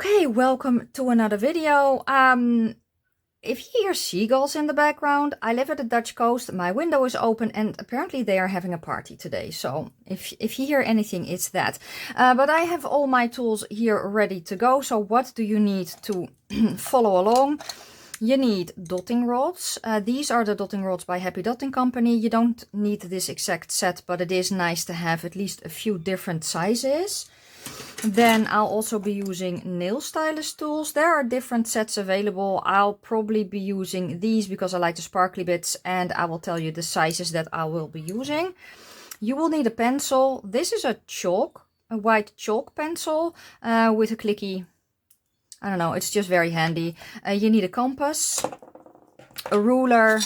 Okay, welcome to another video. If you hear seagulls in the background, I live at the Dutch coast, my window is open and apparently they are having a party today. So if you hear anything, it's that. But I have all my tools here ready to go. So what do you need to follow along? You need dotting rods. These are the dotting rods by Happy Dotting Company. You don't need this exact set, but it is nice to have at least a few different sizes. Then I'll also be using nail stylus tools. There are different sets available. I'll probably be using these because I like the sparkly bits, and I will tell you the sizes that I will be using. You will need a pencil. This is a white chalk pencil with a clicky. I don't know, it's just very handy. You need a compass, a ruler,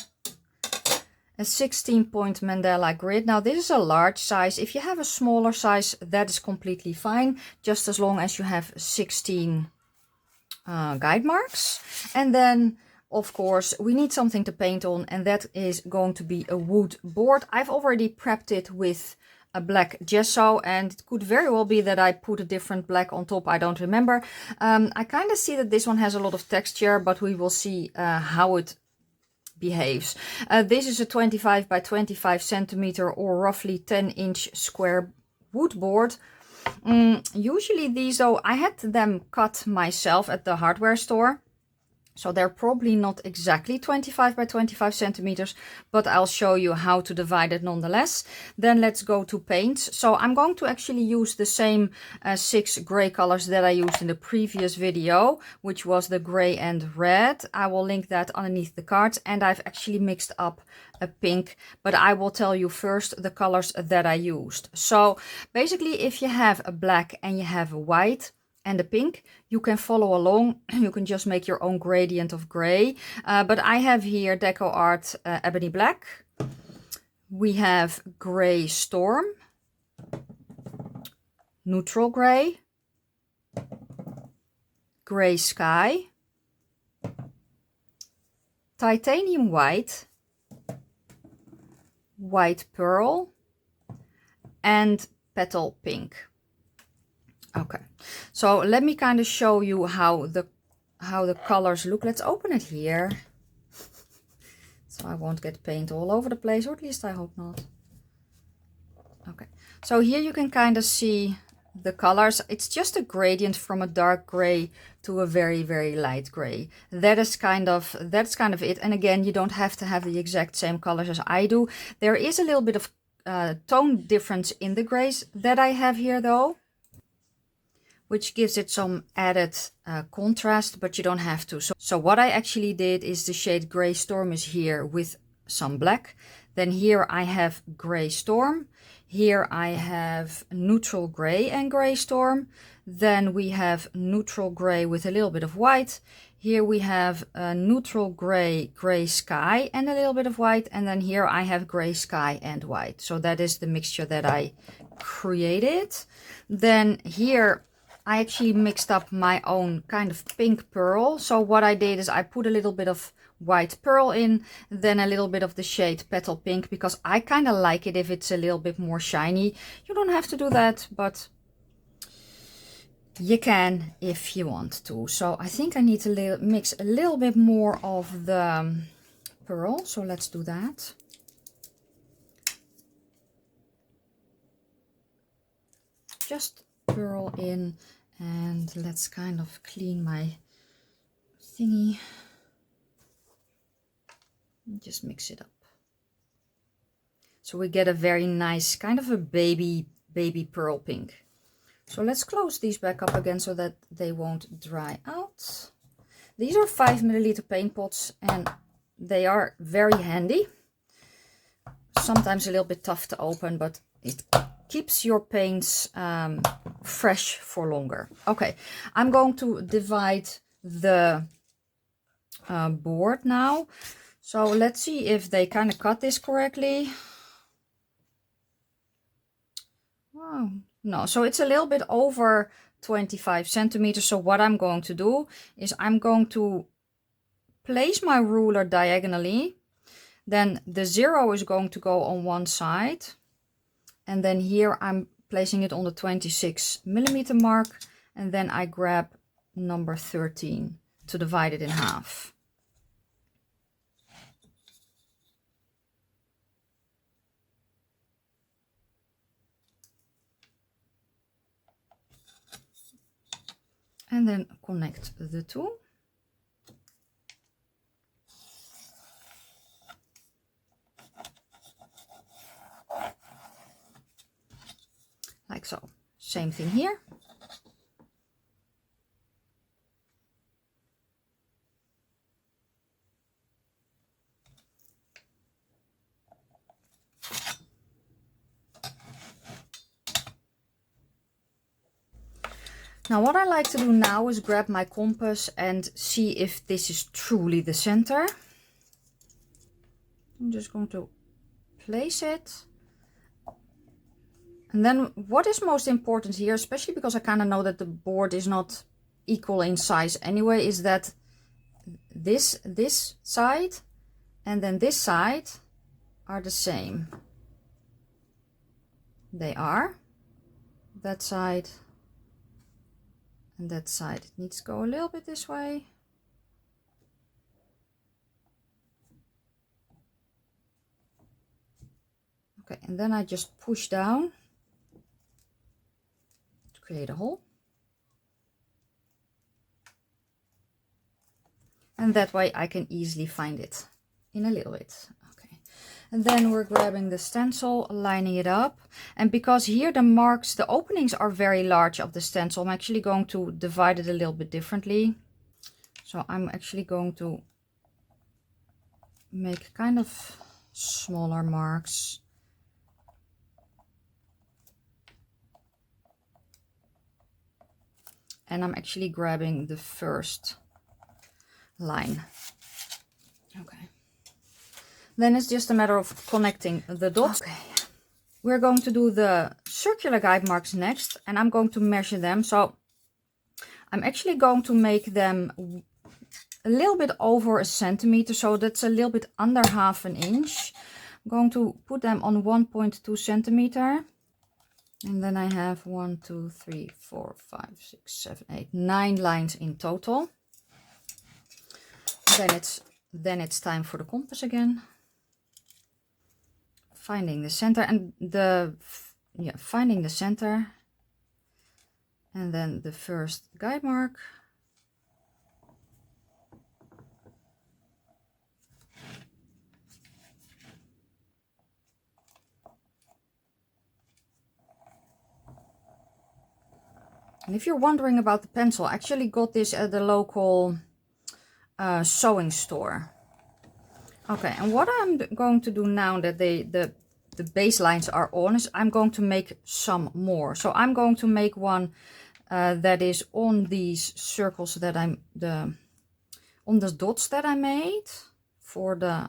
a 16-point Mandala grid. Now this is a large size. If you have a smaller size, that is completely fine, just as long as you have 16 guide marks. And then, of course, we need something to paint on, and that is going to be a wood board. I've already prepped it with a black gesso, and it could very well be that I put a different black on top. I don't remember. I kind of see that this one has a lot of texture, but we will see how it behaves. This is a 25 by 25 centimeter or roughly 10-inch square wood board. Usually these, though, I had them cut myself at the hardware store. So they're probably not exactly 25 by 25 centimeters, but I'll show you how to divide it nonetheless. Then let's go to paints. So I'm going to actually use the same 6 gray colors that I used in the previous video, which was the gray and red. I will link that underneath the cards, and I've actually mixed up a pink, but I will tell you first the colors that I used. So basically, if you have a black and you have a white and a pink, you can follow along. You can just make your own gradient of gray. But I have here Decoart Ebony Black. We have Gray Storm, Neutral Gray, Gray Sky, Titanium White, White Pearl, and Petal Pink. Okay, so let me kind of show you how the colors look. Let's open it here, so I won't get paint all over the place, or at least I hope not. Okay, so here you can kind of see the colors. It's just a gradient from a dark gray to a very, very light gray. That's kind of it. And again, you don't have to have the exact same colors as I do. There is a little bit of tone difference in the grays that I have here, though, which gives it some added contrast, but you don't have to. So what I actually did is the shade Gray Storm is here with some black. Then here I have Gray Storm. Here I have Neutral Gray and Gray Storm. Then we have Neutral Gray with a little bit of white. Here we have Neutral Gray, Gray Sky and a little bit of white. And then here I have Gray Sky and white. So that is the mixture that I created. Then here I actually mixed up my own kind of pink pearl. So what I did is I put a little bit of white pearl in, then a little bit of the shade Petal Pink, because I kind of like it if it's a little bit more shiny. You don't have to do that, but you can if you want to. So I think I need to mix a little bit more of the pearl. So let's do that. Just pearl in, and let's kind of clean my thingy. Just mix it up, so we get a very nice kind of a baby pearl pink. So let's close these back up again so that they won't dry out. These are 5 milliliter paint pots, and they are very handy. Sometimes a little bit tough to open, but it keeps your paints fresh for longer. Okay, I'm going to divide the board now. So let's see if they kind of cut this correctly. Oh, no, so it's a little bit over 25 centimeters. So what I'm going to do is I'm going to place my ruler diagonally. Then the 0 is going to go on one side. And then here I'm placing it on the 26 millimeter mark. And then I grab number 13 to divide it in half. And then connect the two. Like so. Same thing here. Now what I like to do now is grab my compass and see if this is truly the center. I'm just going to place it. And then what is most important here, especially because I kind of know that the board is not equal in size anyway, is that this side and then this side are the same. They are. That side and that side. It needs to go a little bit this way. Okay, and then I just push down to create a hole. And that way I can easily find it in a little bit. Okay, and then we're grabbing the stencil, lining it up. And because here the marks, the openings are very large of the stencil, I'm actually going to divide it a little bit differently. So I'm actually going to make kind of smaller marks. And I'm actually grabbing the first line. Okay. Then it's just a matter of connecting the dots. Okay. We're going to do the circular guide marks next, and I'm going to measure them. So I'm actually going to make them a little bit over a centimeter, so that's a little bit under half an inch. I'm going to put them on 1.2 centimeter. And then I have 1, 2, 3, 4, 5, 6, 7, 8, 9 lines in total. Then it's time for the compass again. Finding the center and finding the center. And then the first guide mark. And if you're wondering about the pencil, I actually got this at the local sewing store. Okay, and what I'm going to do now that the baselines are on is I'm going to make some more. So I'm going to make one that is on these circles that on the dots that I made for the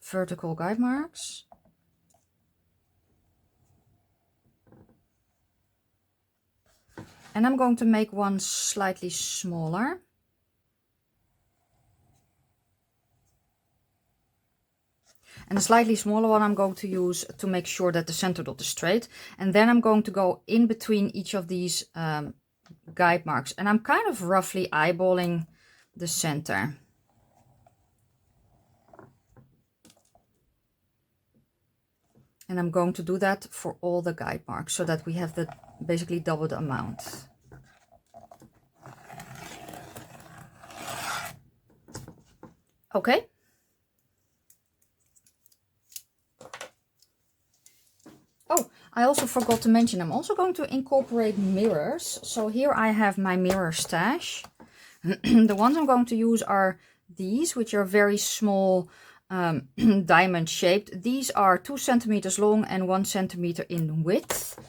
vertical guide marks. And I'm going to make one slightly smaller. And the slightly smaller one I'm going to use to make sure that the center dot is straight. And then I'm going to go in between each of these guide marks. And I'm kind of roughly eyeballing the center. And I'm going to do that for all the guide marks so that we have the basically double the amount. Okay. Oh, I also forgot to mention, I'm also going to incorporate mirrors. So here I have my mirror stash. The ones I'm going to use are these, which are very small diamond shaped. These are 2 centimeters long and 1 centimeter in width.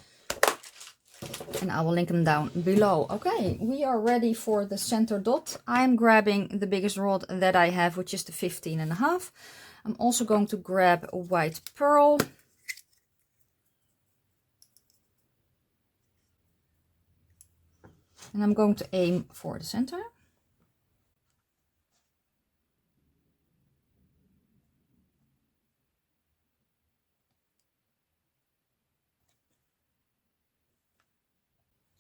And I will link them down below. Okay, we are ready for the center dot. I'm grabbing the biggest rod that I have, which is the 15.5. I'm also going to grab a white pearl. And I'm going to aim for the center.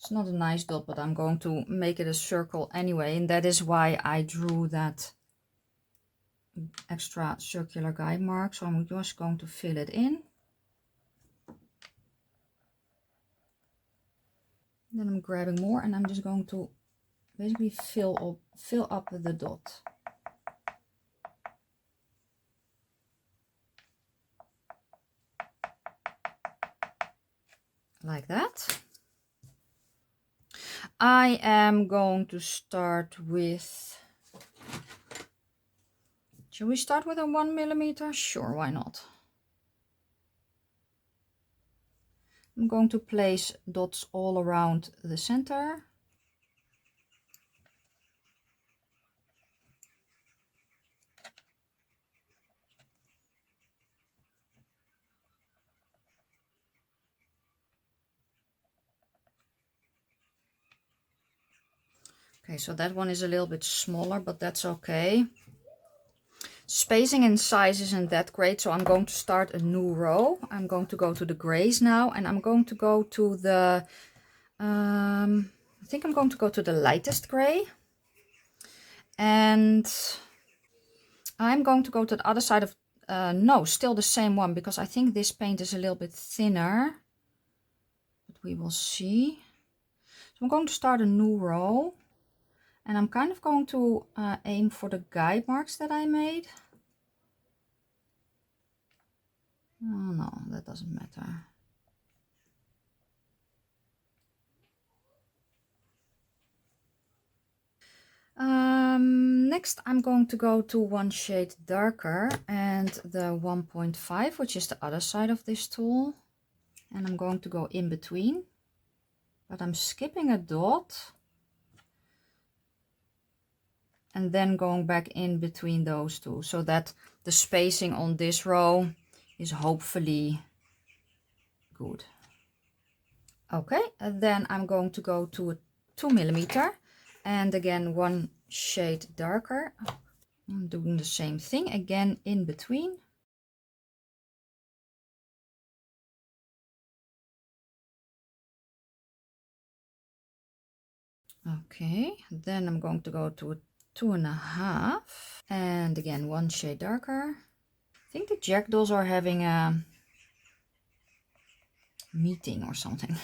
It's not a nice dot, but I'm going to make it a circle anyway, and that is why I drew that extra circular guide mark. So I'm just going to fill it in. Then I'm grabbing more and I'm just going to basically fill up the dot. Like that. I am going to start with, shall we start with a 1mm? Sure, why not? I'm going to place dots all around the center. Okay, so that one is a little bit smaller, but that's okay. Spacing and size isn't that great, so I'm going to start a new row. I'm going to go to the grays now, and I'm going to go to the, I think I'm going to go to the lightest gray. And I'm going to go to the other side of, no, still the same one, because I think this paint is a little bit thinner. But we will see. So I'm going to start a new row. And I'm kind of going to aim for the guide marks that I made. Oh no, that doesn't matter. Next I'm going to go to one shade darker and the 1.5, which is the other side of this tool. And I'm going to go in between. But I'm skipping a dot. And then going back in between those two, so that the spacing on this row is hopefully good. Okay, and then I'm going to go to a 2mm and again one shade darker. I'm doing the same thing again in between. Okay, then I'm going to go to a 2.5 and again one shade darker. I think the jackdaws are having a meeting or something.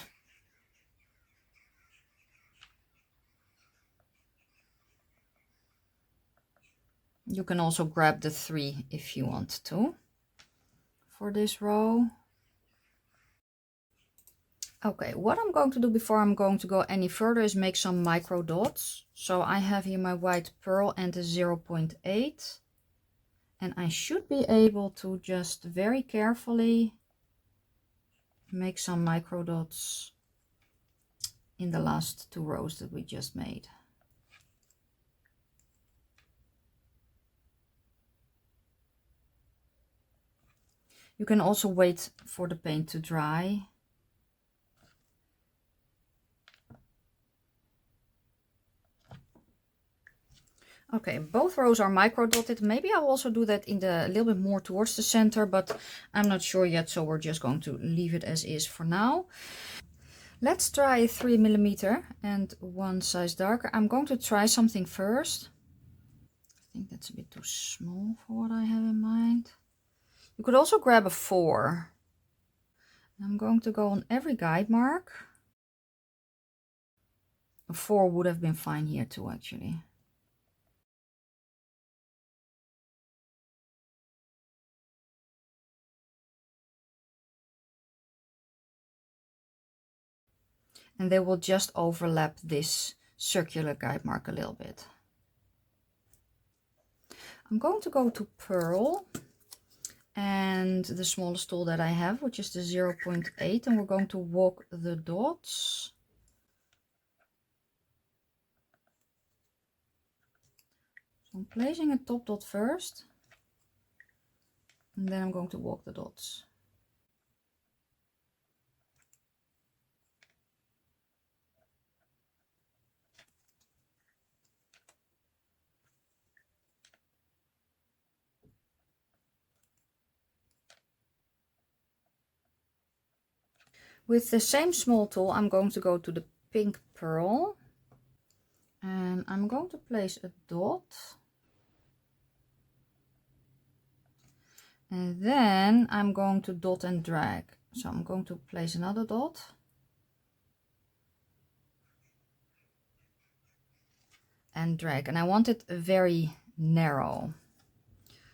You can also grab the 3 if you want to for this row. Okay, what I'm going to do before I'm going to go any further is make some micro dots. So I have here my white pearl and a 0.8. And I should be able to just very carefully make some micro dots in the last 2 rows that we just made. You can also wait for the paint to dry. Okay, both rows are micro dotted. Maybe I'll also do that in the a little bit more towards the center, but I'm not sure yet, so we're just going to leave it as is for now. Let's try 3mm and one size darker. I'm going to try something first. I think that's a bit too small for what I have in mind. You could also grab a 4. I'm going to go on every guide mark. A 4 would have been fine here too, actually. And they will just overlap this circular guide mark a little bit. I'm going to go to Pearl and the smallest tool that I have, which is the 0.8, and we're going to walk the dots. So I'm placing a top dot first, and then I'm going to walk the dots. With the same small tool, I'm going to go to the pink pearl. And I'm going to place a dot. And then I'm going to dot and drag. So I'm going to place another dot. And drag. And I want it very narrow.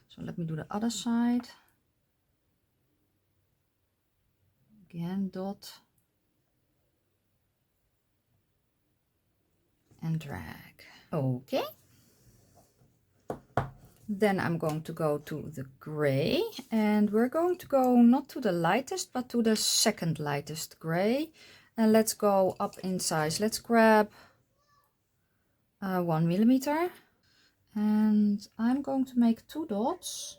So let me do the other side. Again, dot. And drag. Okay. Then I'm going to go to the gray, and we're going to go not to the lightest but to the second lightest gray, and let's go up in size. Let's grab 1 millimeter, and I'm going to make 2 dots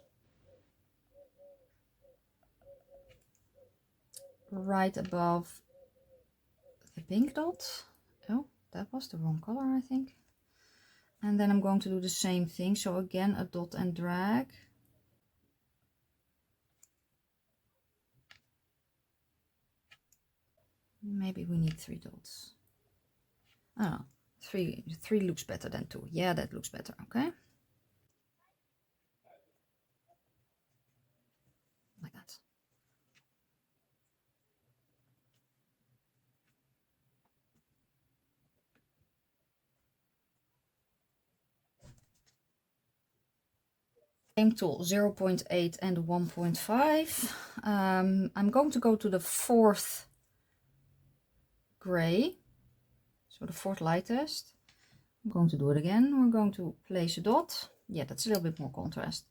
right above the pink dot. Oh, that was the wrong color, I think. And then I'm going to do the same thing. So again, a dot and drag. Maybe we need 3 dots. I don't know. 3 looks better than 2. Yeah, that looks better. Okay. Like that. Same tool, 0.8 and 1.5. I'm going to go to the 4th gray, so the 4th lightest. I'm going to do it again. We're going to place a dot. Yeah, that's a little bit more contrast.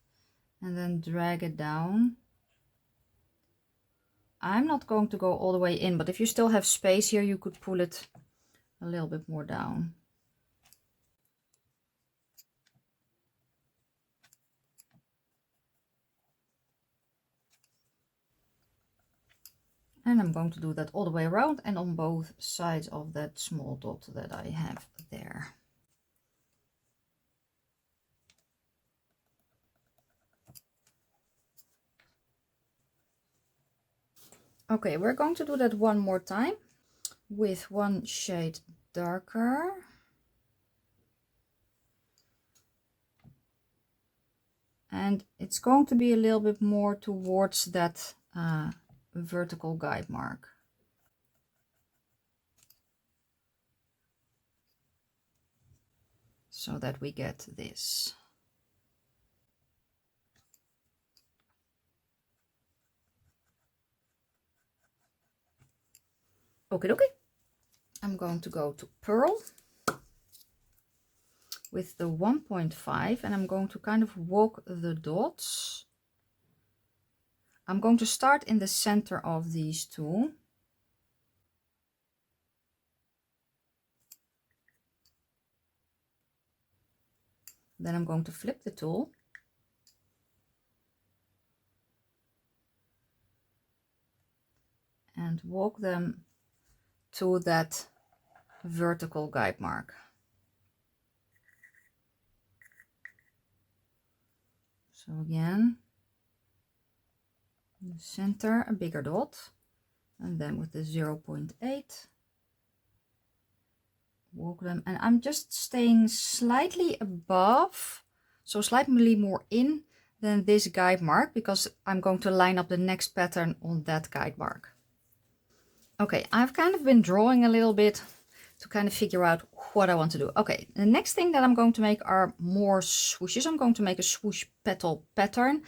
And then drag it down. I'm not going to go all the way in, but if you still have space here, you could pull it a little bit more down. And I'm going to do that all the way around and on both sides of that small dot that I have there. Okay, we're going to do that one more time with one shade darker. And it's going to be a little bit more towards that vertical guide mark. So that we get this. Okay, okay. I'm going to go to pearl with the 1.5, and I'm going to kind of walk the dots. I'm going to start in the center of these two. Then I'm going to flip the tool. And walk them to that vertical guide mark. So again, in the center, a bigger dot, and then with the 0.8, walk them, and I'm just staying slightly above, so slightly more in than this guide mark, because I'm going to line up the next pattern on that guide mark. Okay, I've kind of been drawing a little bit to kind of figure out what I want to do. Okay, the next thing that I'm going to make are more swooshes. I'm going to make a swoosh petal pattern,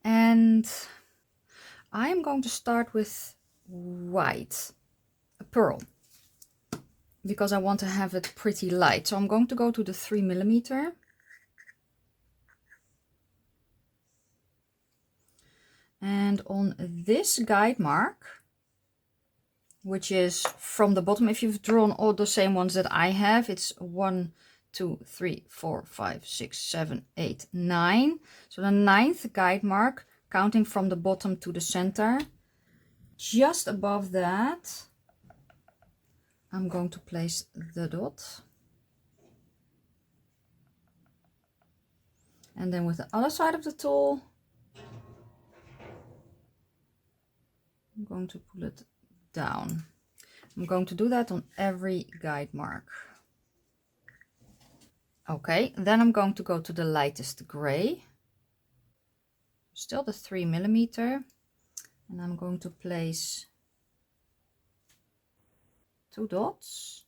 and I am going to start with white, a pearl, because I want to have it pretty light. So I'm going to go to the 3 millimeter. And on this guide mark, which is from the bottom, if you've drawn all the same ones that I have, it's 1, 2, 3, 4, 5, 6, 7, 8, 9. So the 9th guide mark, counting from the bottom to the center. Just above that, I'm going to place the dot. And then with the other side of the tool, I'm going to pull it down. I'm going to do that on every guide mark. Okay, then I'm going to go to the lightest gray, still the 3mm, and I'm going to place 2 dots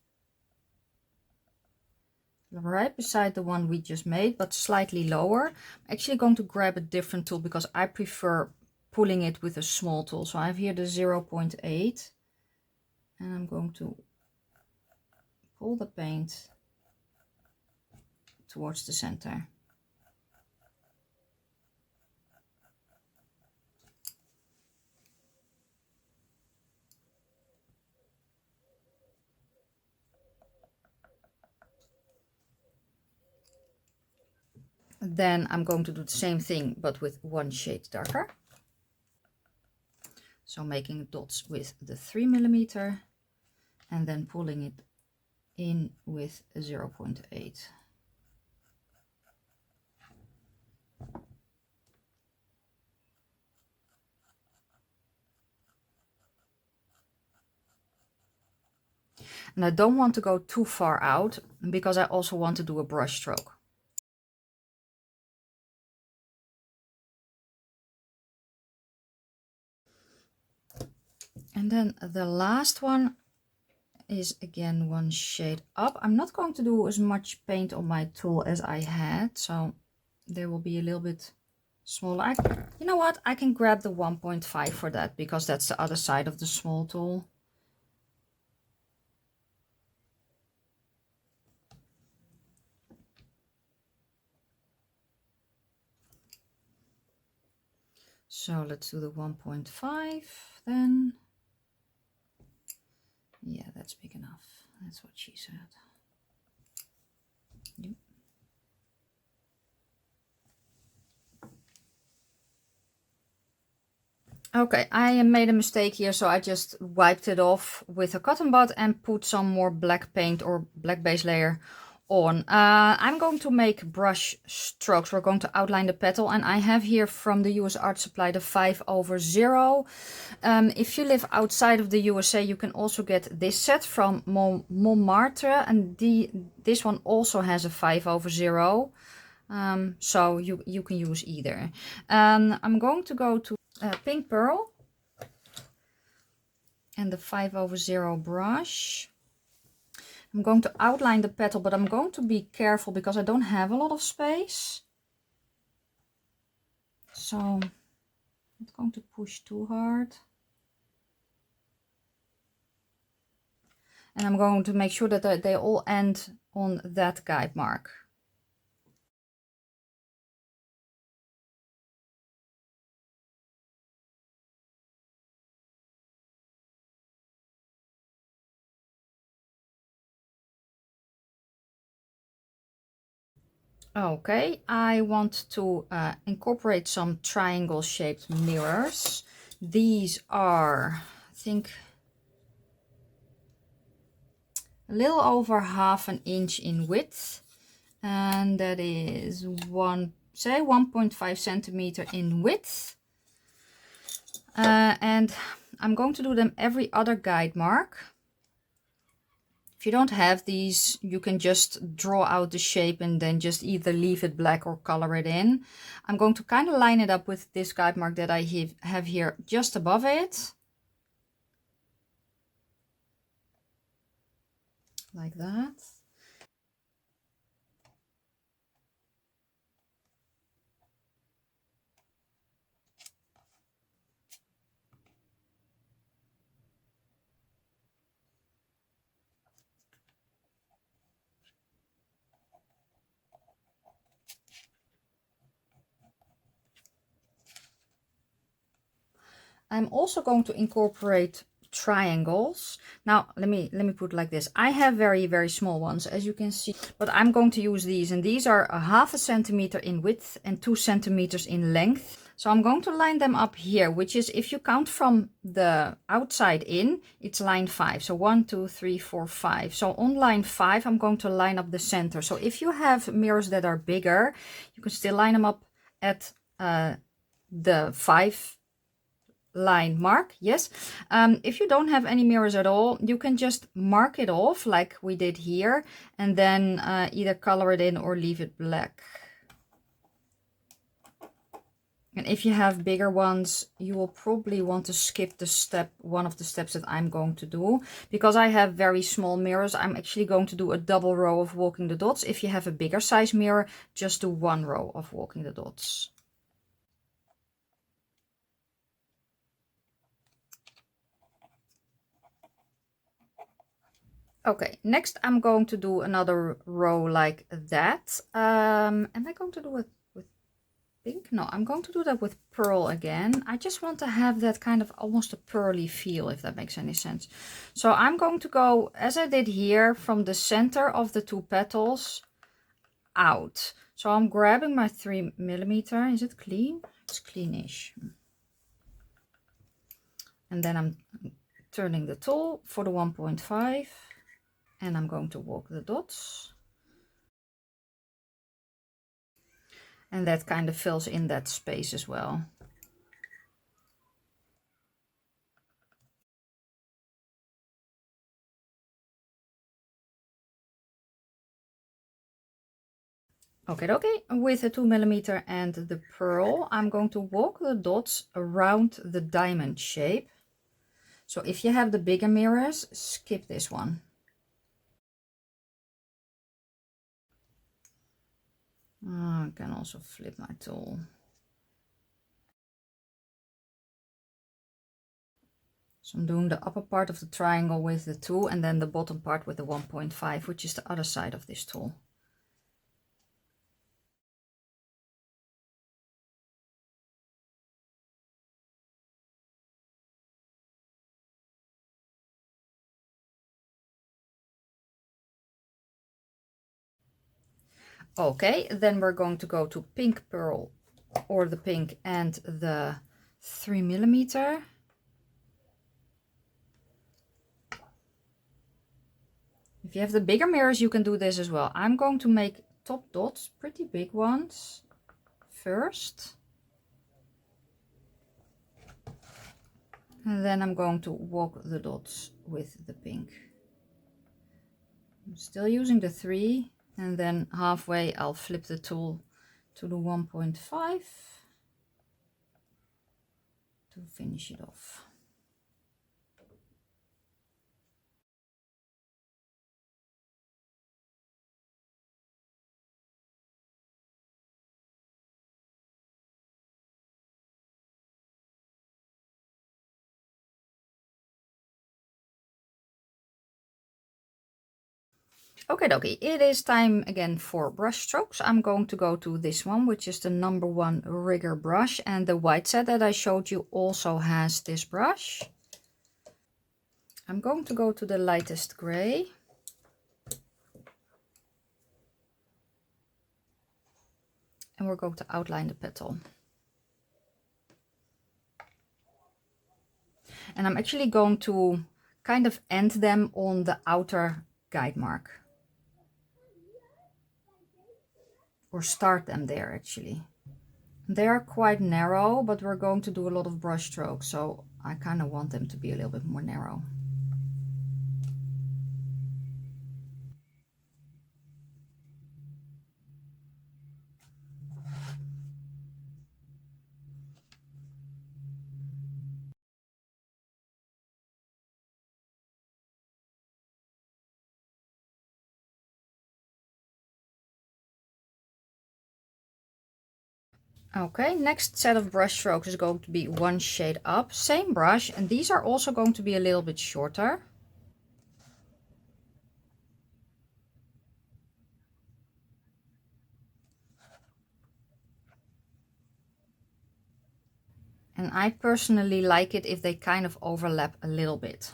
right beside the one we just made, but slightly lower. I'm actually going to grab a different tool because I prefer pulling it with a small tool. So I have here the 0.8, and I'm going to pull the paint towards the center. Then I'm going to do the same thing, but with 1 shade darker. So making dots with the 3mm and then pulling it in with 0.8. And I don't want to go too far out because I also want to do a brush stroke. And then the last one is again 1 shade up. I'm not going to do as much paint on my tool as I had, so there will be a little bit smaller. You know what? I can grab the 1.5 for that because that's the other side of the small tool. So let's do the 1.5 then. Yeah, that's big enough. That's what she said. Yep. Okay, I made a mistake here, so I just wiped it off with a cotton bud and put some more black paint or black base layer on. I'm going to make brush strokes. We're going to outline the petal, and I have here from the US Art Supply the 5/0. If you live outside of the USA, you can also get this set from Montmartre, and this one also has a 5/0. So you can use either. I'm going to go to Pink Pearl and the 5/0 brush. I'm going to outline the petal, but I'm going to be careful because I don't have a lot of space. So I'm not going to push too hard. And I'm going to make sure that they all end on that guide mark. Okay, I want to incorporate some triangle shaped mirrors. These are, I think, a little over 1/2 inch in width, and that is 1.5 centimeter in width. And I'm going to do them every other guide mark. If you don't have these, you can just draw out the shape and then just either leave it black or color it in. I'm going to kind of line it up with this guide mark that I have here just above it. Like that. I'm also going to incorporate triangles. Now let me put it like this. I have very small ones, as you can see, but I'm going to use these, and these are 1/2 centimeter in width and 2 centimeters in length. So I'm going to line them up here, which is, if you count from the outside in, it's line 5. So 1 2 3 4 5. So on line 5 I'm going to line up the center. So if you have mirrors that are bigger, you can still line them up at the 5 line mark. Yes. If you don't have any mirrors at all, you can just mark it off like we did here, and then either color it in or leave it black. And if you have bigger ones, you will probably want to skip the step, one of the steps that I'm going to do. Because I have very small mirrors, I'm actually going to do a double row of walking the dots. If you have a bigger size mirror, just do one row of walking the dots. Okay, next I'm going to do another row like that. Am I going to do it with pink? No, I'm going to do that with pearl again. I just want to have that kind of almost a pearly feel, if that makes any sense. So I'm going to go, as I did here, from the center of the 2 petals out. So I'm grabbing my 3mm. Is it clean? It's cleanish. And then I'm turning the tool for the 1.5. And I'm going to walk the dots. And that kind of fills in that space as well. Okay, with the 2mm and the pearl, I'm going to walk the dots around the diamond shape. So if you have the bigger mirrors, skip this one. I can also flip my tool. So I'm doing the upper part of the triangle with the 2 and then the bottom part with the 1.5, which is the other side of this tool. Okay, then we're going to go to pink pearl, or the pink and the 3mm. If you have the bigger mirrors, you can do this as well. I'm going to make top dots, pretty big ones, first. And then I'm going to walk the dots with the pink. I'm still using the 3, and then halfway I'll flip the tool to the 1.5 to finish it off. Okay, dokie, it is time again for brush strokes. I'm going to go to this one, which is the #1 rigger brush, and the white set that I showed you also has this brush. I'm going to go to the lightest gray. And we're going to outline the petal. And I'm actually going to kind of end them on the outer guide mark. Or start them there actually. They are quite narrow, but we're going to do a lot of brush strokes, so I kind of want them to be a little bit more narrow. Okay, next set of brush strokes is going to be 1 shade up, same brush, and these are also going to be a little bit shorter. And I personally like it if they kind of overlap a little bit.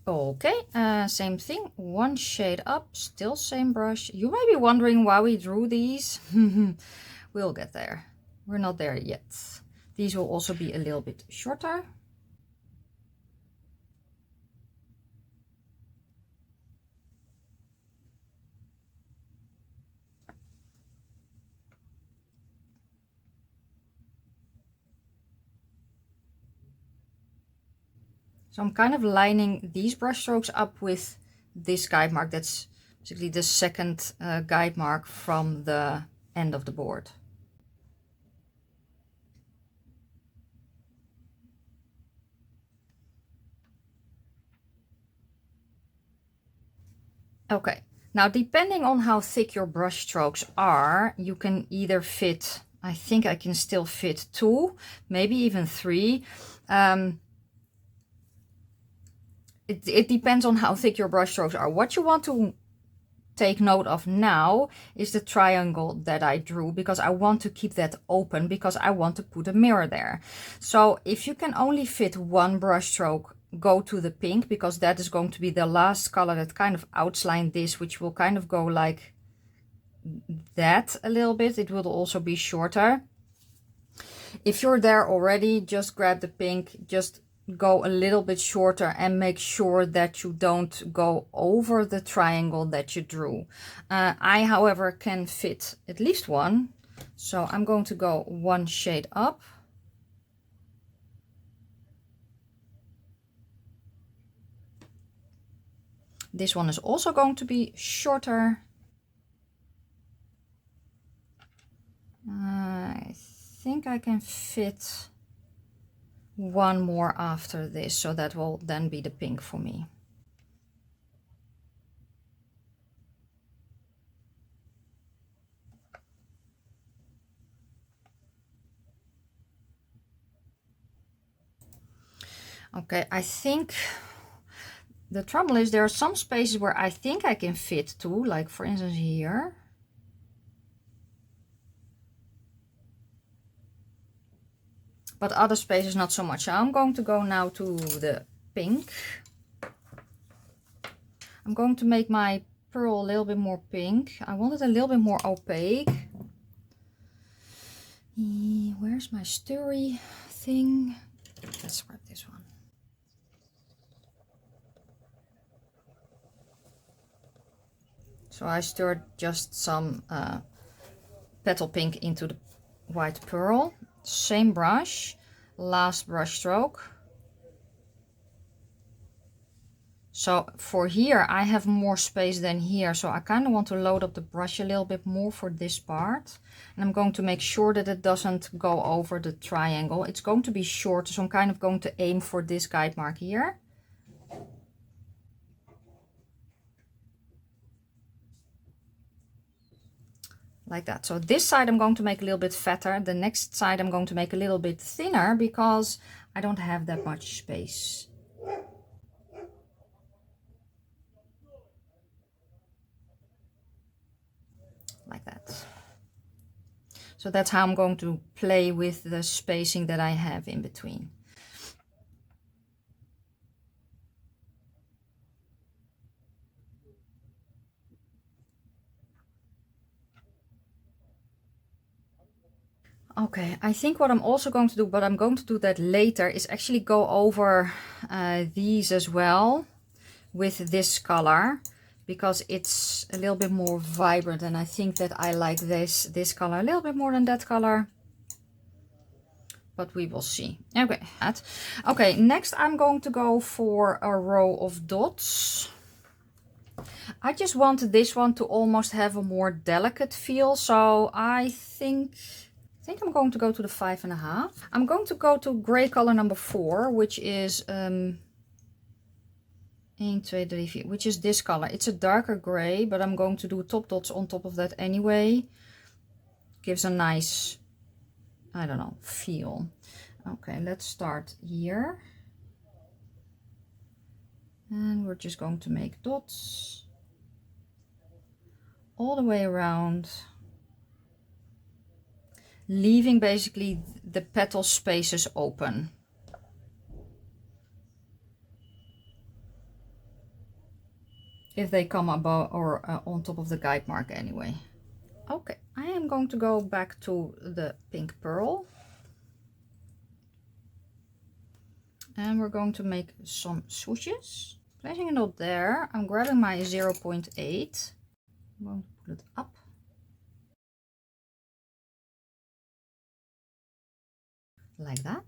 Okay, same thing, 1 shade up, still same brush. You may be wondering why we drew these. We'll get there. We're not there yet. These will also be a little bit shorter. So I'm kind of lining these brush strokes up with this guide mark. That's basically the second guide mark from the end of the board. Okay, now depending on how thick your brush strokes are, you can either fit, I think I can still fit 2, maybe even 3. It depends on how thick your brush strokes are. What you want to take note of now is the triangle that I drew, because I want to keep that open because I want to put a mirror there. So if you can only fit 1 brush stroke, go to the pink, because that is going to be the last color that kind of outlines this, which will kind of go like that a little bit. It will also be shorter. If you're there already, just grab the pink, just go a little bit shorter and make sure that you don't go over the triangle that you drew. I, however, can fit at least 1. So I'm going to go 1 shade up. This one is also going to be shorter. I think I can fit 1 more after this, so that will then be the pink for me. Okay, I think the trouble is there are some spaces where I think I can fit 2, like for instance here. But other spaces not so much. So I'm going to go now to the pink. I'm going to make my pearl a little bit more pink. I want it a little bit more opaque. Where's my stirry thing? Let's grab this one. So I stirred just some petal pink into the white pearl. Same brush, last brush stroke. So for here I have more space than here, so I kind of want to load up the brush a little bit more for this part. And I'm going to make sure that it doesn't go over the triangle. It's going to be short, so I'm kind of going to aim for this guide mark here. Like that. So this side I'm going to make a little bit fatter. The next side I'm going to make a little bit thinner because I don't have that much space. Like that. So that's how I'm going to play with the spacing that I have in between. Okay, I think what I'm also going to do, but I'm going to do that later, is actually go over these as well with this color, because it's a little bit more vibrant, and I think that I like this color a little bit more than that color. But we will see. Okay, okay, next I'm going to go for a row of dots. I just want this one to almost have a more delicate feel, so I think I'm going to go to the 5.5. I'm going to go to gray color number 4, which is 1, 2, 3, 4, which is this color. It's a darker gray, but I'm going to do top dots on top of that anyway. Gives a nice, I don't know, feel. Okay, let's start here. And we're just going to make dots all the way around, leaving basically the petal spaces open. If they come above or on top of the guide mark anyway. Okay, I am going to go back to the pink pearl. And we're going to make some swooshes. Placing a knot there, I'm grabbing my 0.8. I'm going to put it up. Like that.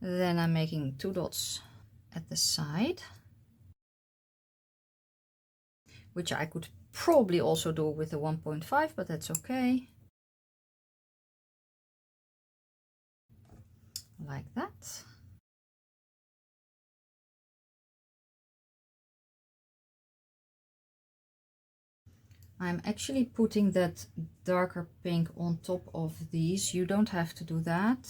Then I'm making 2 dots at the side, which I could probably also do with the 1.5, but that's okay. Like that. I'm actually putting that darker pink on top of these. You don't have to do that,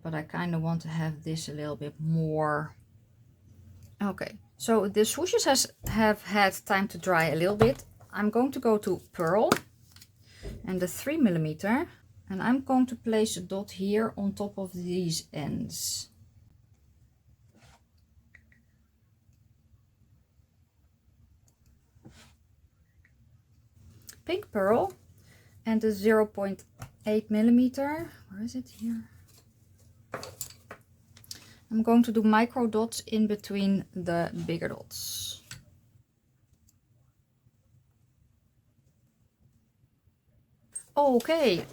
but I kind of want to have this a little bit more. Okay, so the swooshes have had time to dry a little bit. I'm going to go to Pearl and the 3mm, and I'm going to place a dot here on top of these ends. Pink Pearl and the 0.8mm. Where is it here? I'm going to do micro dots in between the bigger dots. Okay,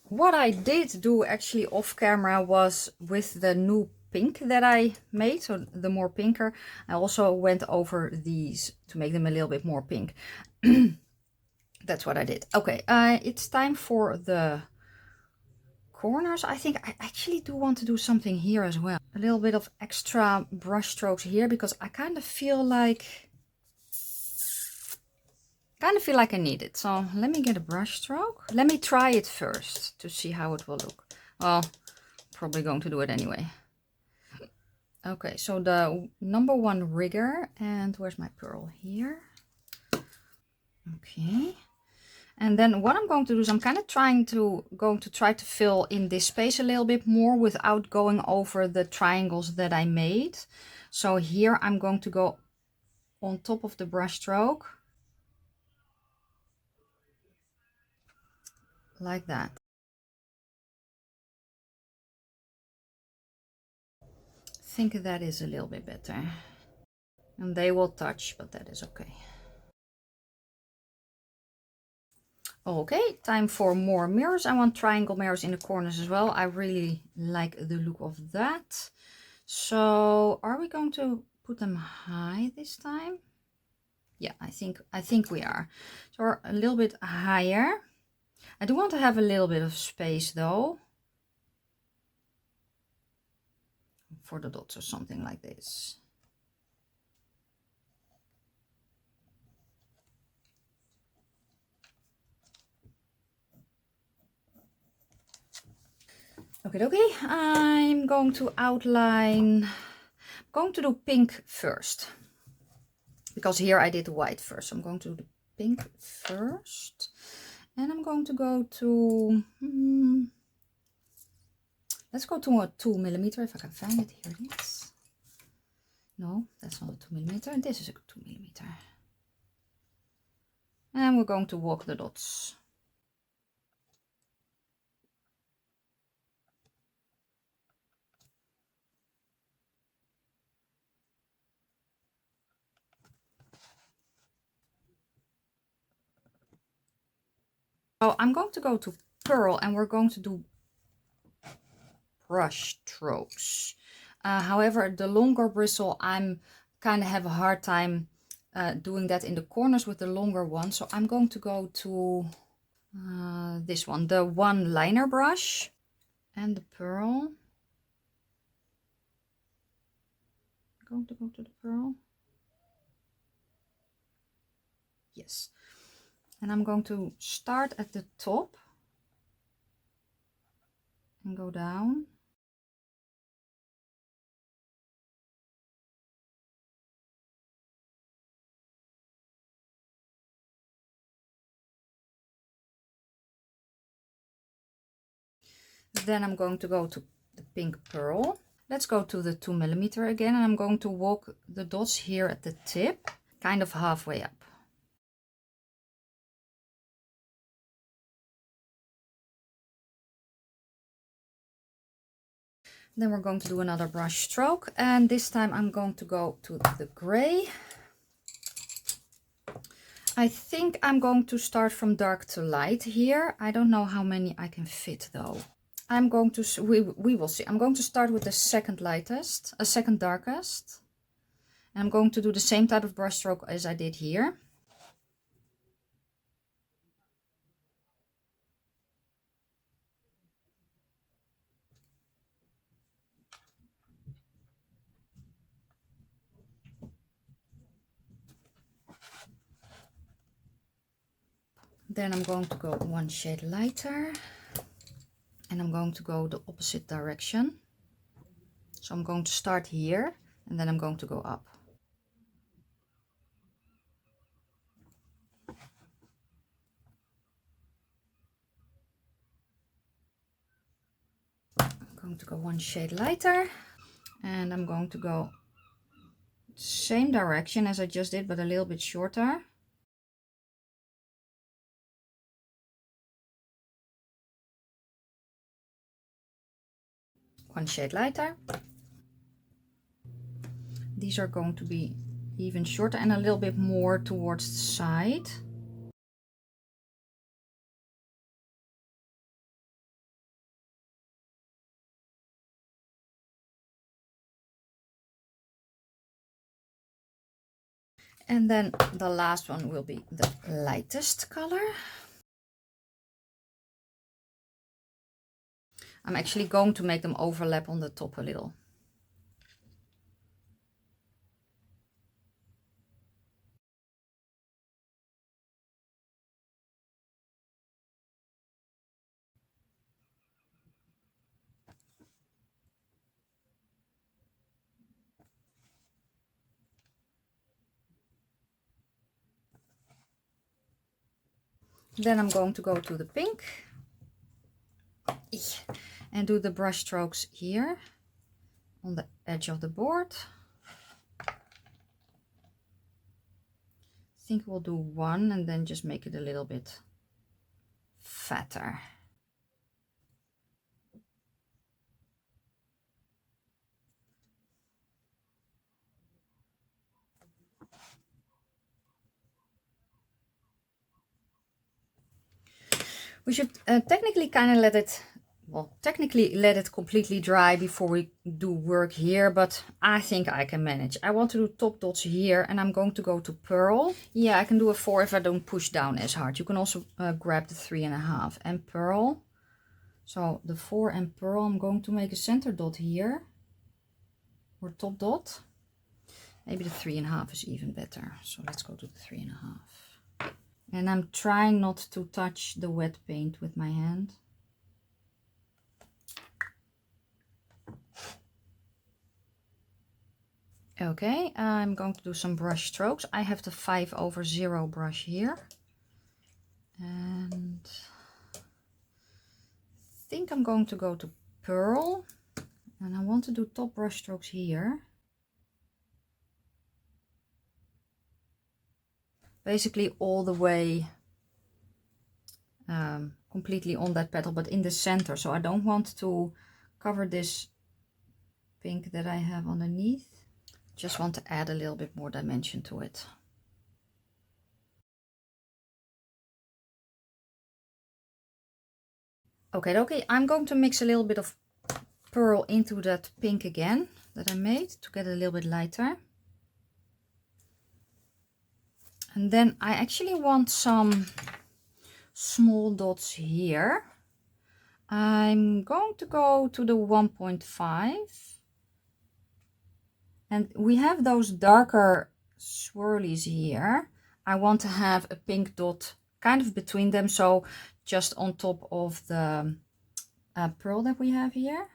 what I did do actually off camera was with the new pink that I made, so the more pinker, I also went over these to make them a little bit more pink. That's what I did. Okay, it's time for the corners. I think I actually do want to do something here as well. A little bit of extra brush strokes here because I kind of feel like I need it. So let me get a brush stroke. Let me try it first to see how it will look. Well, probably going to do it anyway. Okay, so the number 1 rigger, and where's my pearl? Here. Okay. And then what I'm going to do is I'm kind of trying to try to fill in this space a little bit more without going over the triangles that I made. So here I'm going to go on top of the brush stroke like that. I think that is a little bit better. And they will touch, but that is okay. Okay, time for more mirrors. I want triangle mirrors in the corners as well. I really like the look of that. So are we going to put them high this time? Yeah, I think we are. So a little bit higher. I do want to have a little bit of space though for the dots or something like this. Okay, I'm going to outline, I'm going to do pink first, because here I did white first. So I'm going to do pink first, and I'm going to go to, let's go to a 2mm if I can find it. Here it is. No, that's not a 2mm, this is a 2mm. And we're going to walk the dots. So I'm going to go to Pearl and we're going to do brush strokes. However, the longer bristle, I'm kind of have a hard time doing that in the corners with the longer one. So I'm going to go to this one, the one liner brush and the pearl. I'm going to go to the pearl. Yes. And I'm going to start at the top and go down. Then I'm going to go to the pink pearl. Let's go to the 2mm again, and I'm going to walk the dots here at the tip, kind of halfway up. Then we're going to do another brush stroke, and this time I'm going to go to the gray. I think I'm going to start from dark to light here. I don't know how many I can fit though. I'm going to, we will see. I'm going to start with the second lightest, a second darkest. And I'm going to do the same type of brush stroke as I did here. Then I'm going to go one shade lighter. And I'm going to go the opposite direction. So I'm going to start here and then I'm going to go up. I'm going to go one shade lighter and I'm going to go same direction as I just did, but a little bit shorter. One shade lighter. These are going to be even shorter and a little bit more towards the side. And then the last one will be the lightest color. I'm actually going to make them overlap on the top a little. Then I'm going to go to the pink and do the brush strokes here on the edge of the board. I think we'll do one and then just make it a little bit fatter. We should technically kind of let it completely dry before we do work here, but I think I can manage. I want to do top dots here and I'm going to go to Pearl. Yeah, I can do a 4 if I don't push down as hard. You can also grab the 3.5 and Pearl. So the 4 and Pearl, I'm going to make a center dot here, or top dot. Maybe the 3.5 is even better. So let's go to the 3.5. And I'm trying not to touch the wet paint with my hand. Okay, I'm going to do some brush strokes. I have the 5/0 brush here. And I think I'm going to go to Pearl. And I want to do top brush strokes here. Basically all the way completely on that petal, but in the center. So I don't want to cover this pink that I have underneath. Just want to add a little bit more dimension to it. Okay, I'm going to mix a little bit of Pearl into that pink again that I made to get it a little bit lighter. And then I actually want some small dots here. I'm going to go to the 1.5. And we have those darker swirlies here. I want to have a pink dot kind of between them. So just on top of the pearl that we have here.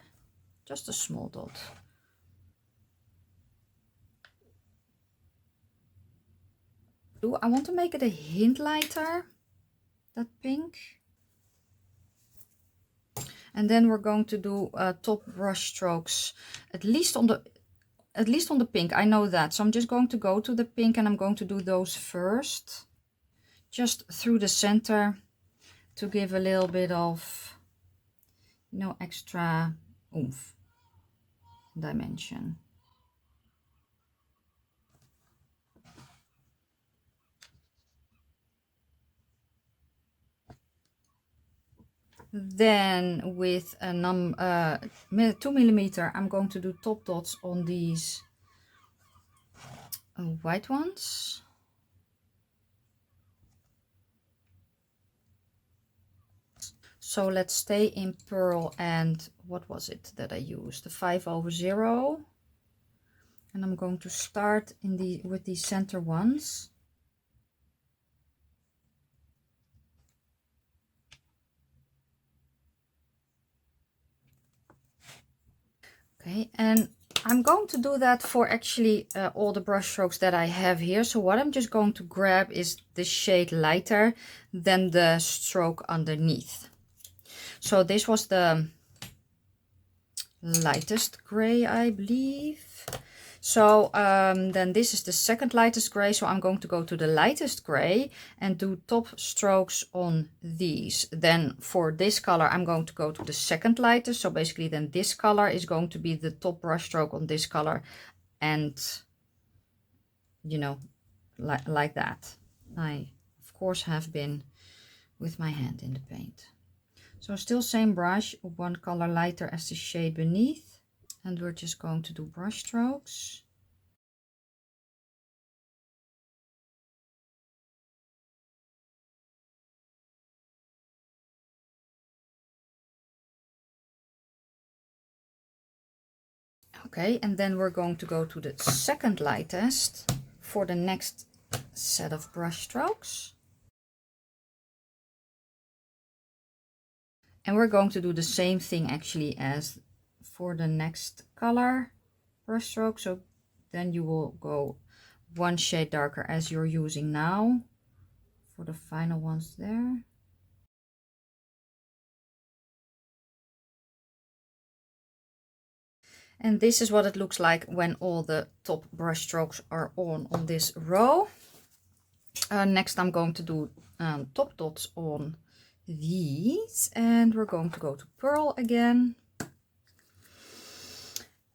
Just a small dot. I want to make it a hint lighter, that pink. And then we're going to do top brush strokes, at least on the pink. I know that. So I'm just going to go to the pink and I'm going to do those first. Just through the center to give a little bit of, you know, extra oomph, dimension. Then with a 2mm, I'm going to do top dots on these white ones. So let's stay in Pearl, and what was it that I used? The 5/0. And I'm going to start with these center ones. Okay, and I'm going to do that for actually all the brush strokes that I have here. So what I'm just going to grab is the shade lighter than the stroke underneath. So this was the lightest gray, I believe. So then this is the second lightest gray. So I'm going to go to the lightest gray and do top strokes on these. Then for this color, I'm going to go to the second lightest. So basically then this color is going to be the top brush stroke on this color. And, you know, like that. I, of course, have been with my hand in the paint. So still same brush, one color lighter as the shade beneath. And we're just going to do brush strokes. Okay, and then we're going to go to the second lightest for the next set of brush strokes. And we're going to do the same thing actually as for the next color brush stroke. So then you will go one shade darker as you're using now for the final ones there. And this is what it looks like when all the top brush strokes are on this row. Next I'm going to do top dots on these, and we're going to go to Pearl again.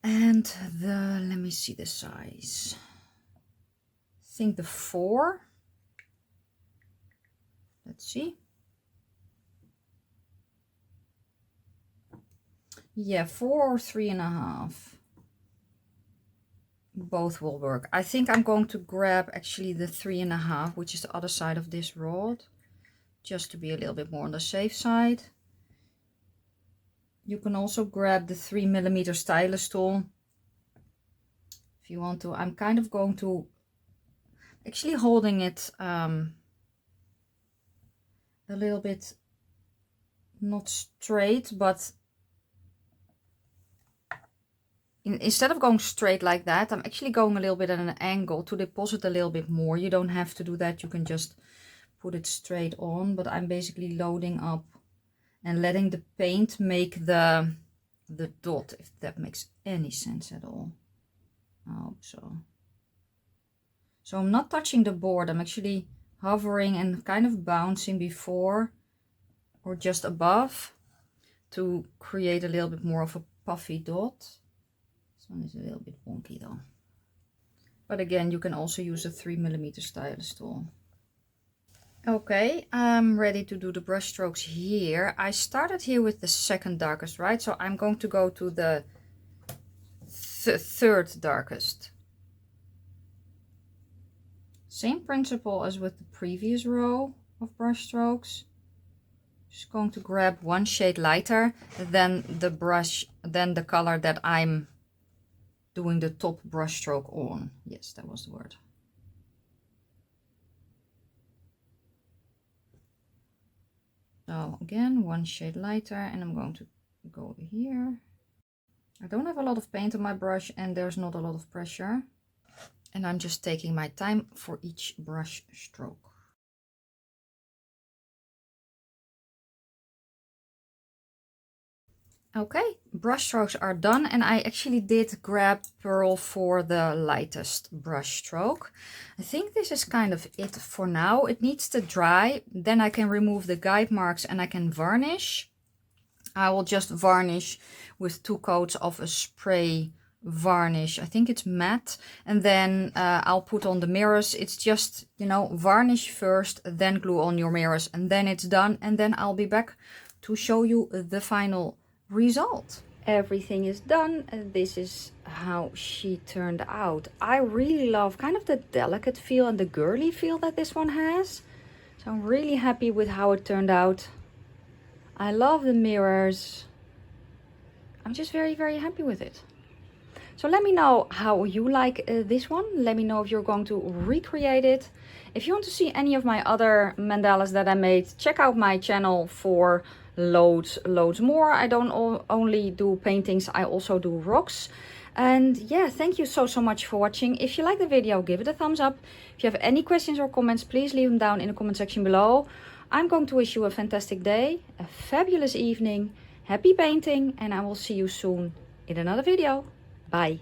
And let me see the size. I think the 4. Let's see. Yeah, 4 or 3.5. Both will work. I think I'm going to grab actually the 3.5, which is the other side of this rod, just to be a little bit more on the safe side. You can also grab the 3mm stylus tool if you want to. I'm kind of going to actually holding it a little bit not straight, but instead of going straight like that, I'm actually going a little bit at an angle to deposit a little bit more. You don't have to do that. You can just put it straight on, but I'm basically loading up and letting the paint make the dot, if that makes any sense at all. I hope so. So I'm not touching the board. I'm actually hovering and kind of bouncing before or just above to create a little bit more of a puffy dot. This one is a little bit wonky though. But again, you can also use a 3mm stylus tool. Okay, I'm ready to do the brush strokes here. I started here with the second darkest, right? So I'm going to go to the third darkest. Same principle as with the previous row of brush strokes. Just going to grab one shade lighter than the color that I'm doing the top brush stroke on. Yes, that was the word. So again, one shade lighter, and I'm going to go here. I don't have a lot of paint on my brush and there's not a lot of pressure. And I'm just taking my time for each brush stroke. Okay, brush strokes are done, and I actually did grab Pearl for the lightest brush stroke. I think this is kind of it for now. It needs to dry, then I can remove the guide marks and I can varnish. I will just varnish with 2 coats of a spray varnish. I think it's matte, and then I'll put on the mirrors. It's just, you know, varnish first, then glue on your mirrors, and then it's done, and then I'll be back to show you the final result. Everything is done. This is how she turned out. I really love kind of the delicate feel and the girly feel that this one has. So I'm really happy with how it turned out. I love the mirrors. I'm just very, very happy with it. So let me know how you like this one. Let me know if you're going to recreate it. If you want to see any of my other mandalas that I made, check out my channel for loads more. I don't only do paintings, I also do rocks. And yeah, thank you so much for watching. If you like the video, give it a thumbs up. If you have any questions or comments, please leave them down in the comment section below. I'm going to wish you a fantastic day, a fabulous evening, happy painting, and I will see you soon in another video. Bye.